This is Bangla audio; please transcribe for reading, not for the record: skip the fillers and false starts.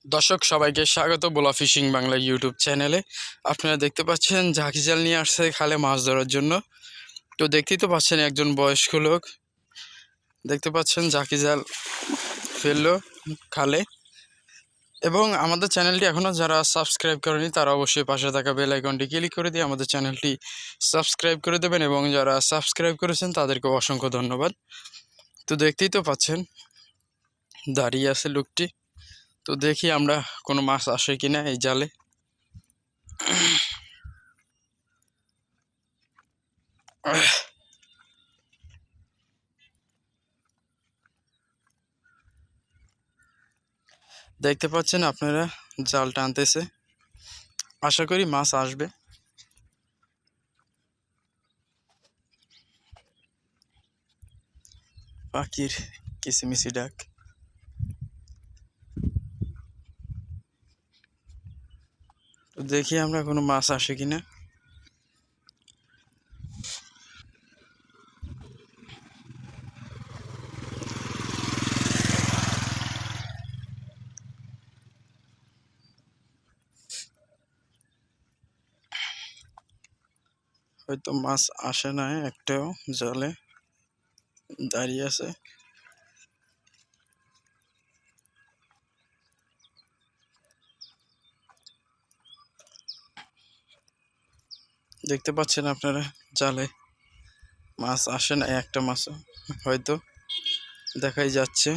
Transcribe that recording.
দর্শক সবাইকে স্বাগত বোলা ফিশিং বাংলা ইউটিউব চ্যানেলে। আপনারা দেখতে পাচ্ছেন ঝাঁকি জাল নিয়ে আসছে খালে মাছ ধরার জন্য। তো দেখতেই তো পাচ্ছেন একজন বয়স্ক লোক, দেখতে পাচ্ছেন ঝাঁকি জাল ফেললো খালে। এবং আমাদের চ্যানেলটি এখনও যারা সাবস্ক্রাইব করেনি তারা অবশ্যই পাশে থাকা বেল আইকনটি ক্লিক করে দিয়ে আমাদের চ্যানেলটি সাবস্ক্রাইব করে দেবেন, এবং যারা সাবস্ক্রাইব করেছেন তাদেরকে অসংখ্য ধন্যবাদ। তো দেখতেই তো পাচ্ছেন দাঁড়িয়ে আছে লোকটি। তো দেখি আমরা কোনো মাছ আসে কিনা এই জালে। দেখতে পাচ্ছেন আপনারা জাল টানতেছে, আশা করি মাছ আসবে। পাখির কিচিমিচি ডাক। তো দেখি আমরা কোনো মাছ আসে কিনা। হয়তো মাছ আসে না, একটাও জালে দাঁড়িয়ে আছে। দেখতে পাচ্ছেন আপনারা জালে মাছ আসে না, একটা মাছও হয়তো দেখাই যাচ্ছে।